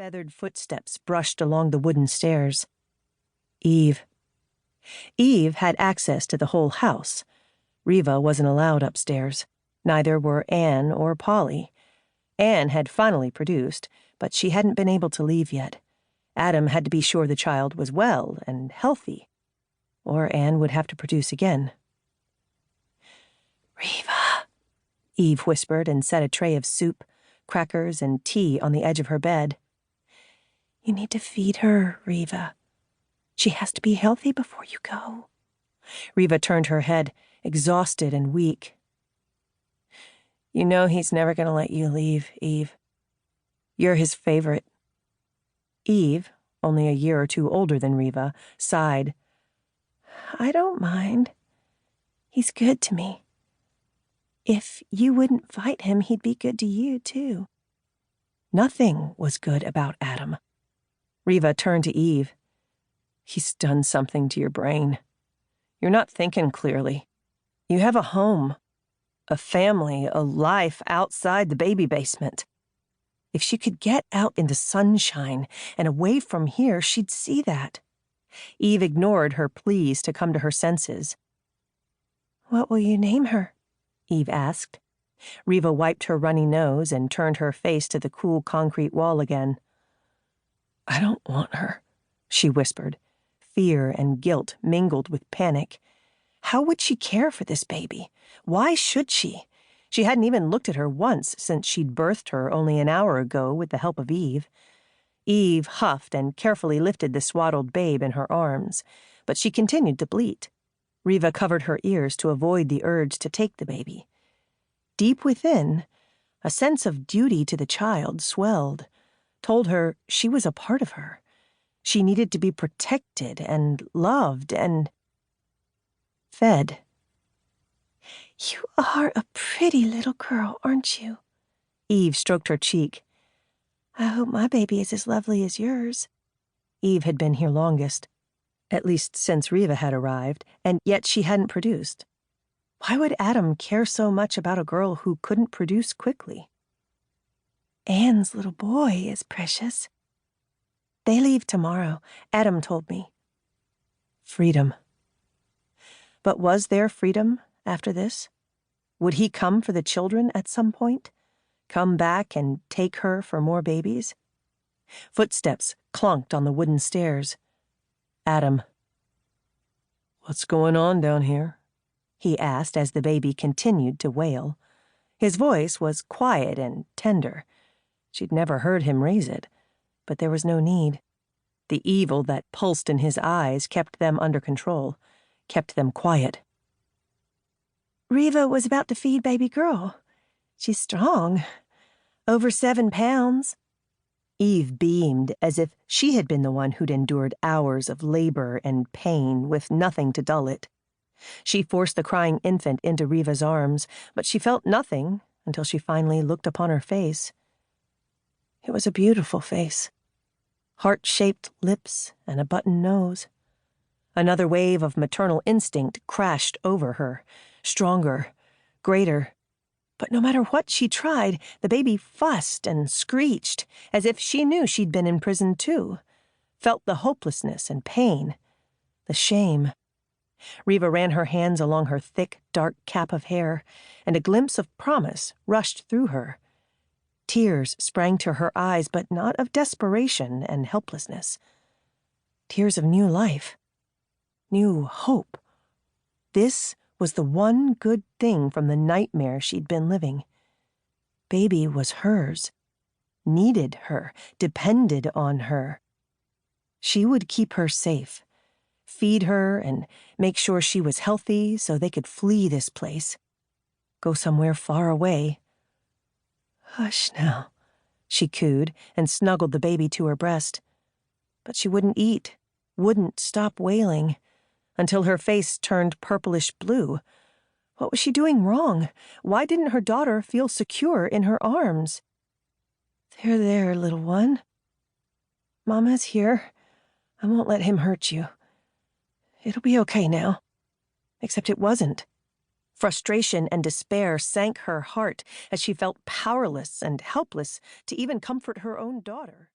Feathered footsteps brushed along the wooden stairs. Eve. Eve had access to the whole house. Riva wasn't allowed upstairs. Neither were Anne or Polly. Anne had finally produced, but she hadn't been able to leave yet. Adam had to be sure the child was well and healthy, or Anne would have to produce again. "Riva," Eve whispered and set a tray of soup, crackers, and tea on the edge of her bed. "You need to feed her, Riva. She has to be healthy before you go." Riva turned her head, exhausted and weak. "You know he's never going to let you leave, Eve. You're his favorite." Eve, only a year or two older than Riva, sighed. "I don't mind. He's good to me. If you wouldn't fight him, he'd be good to you, too." Nothing was good about Adam. Riva turned to Eve. "He's done something to your brain. You're not thinking clearly. You have a home, a family, a life outside the baby basement. If she could get out into sunshine and away from here, she'd see that." Eve ignored her pleas to come to her senses. "What will you name her?" Eve asked. Riva wiped her runny nose and turned her face to the cool concrete wall again. "I don't want her," she whispered. Fear and guilt mingled with panic. How would she care for this baby? Why should she? She hadn't even looked at her once since she'd birthed her only an hour ago with the help of Eve. Eve huffed and carefully lifted the swaddled babe in her arms, but she continued to bleat. Riva covered her ears to avoid the urge to take the baby. Deep within, a sense of duty to the child swelled, told her she was a part of her. She needed to be protected and loved and fed. "You are a pretty little girl, aren't you?" Eve stroked her cheek. "I hope my baby is as lovely as yours." Eve had been here longest, at least since Riva had arrived, and yet she hadn't produced. Why would Adam care so much about a girl who couldn't produce quickly? "Anne's little boy is precious. They leave tomorrow, Adam told me." Freedom. But was there freedom after this? Would he come for the children at some point? Come back and take her for more babies? Footsteps clunked on the wooden stairs. Adam. "What's going on down here?" he asked as the baby continued to wail. His voice was quiet and tender. She'd never heard him raise it, but there was no need. The evil that pulsed in his eyes kept them under control, kept them quiet. "Riva was about to feed baby girl. She's strong. Over 7 pounds. Eve beamed as if she had been the one who'd endured hours of labor and pain with nothing to dull it. She forced the crying infant into Riva's arms, but she felt nothing until she finally looked upon her face. It was a beautiful face. Heart-shaped lips and a button nose. Another wave of maternal instinct crashed over her, stronger, greater. But no matter what she tried, the baby fussed and screeched, as if she knew she'd been in prison too, felt the hopelessness and pain, the shame. Riva ran her hands along her thick, dark cap of hair, and a glimpse of promise rushed through her. Tears sprang to her eyes, but not of desperation and helplessness. Tears of new life, new hope. This was the one good thing from the nightmare she'd been living. Baby was hers, needed her, depended on her. She would keep her safe, feed her and make sure she was healthy so they could flee this place, go somewhere far away. "Hush now," she cooed and snuggled the baby to her breast. But she wouldn't eat, wouldn't stop wailing, until her face turned purplish blue. What was she doing wrong? Why didn't her daughter feel secure in her arms? There, little one. Mama's here. I won't let him hurt you. It'll be okay now." Except it wasn't. Frustration and despair sank her heart as she felt powerless and helpless to even comfort her own daughter.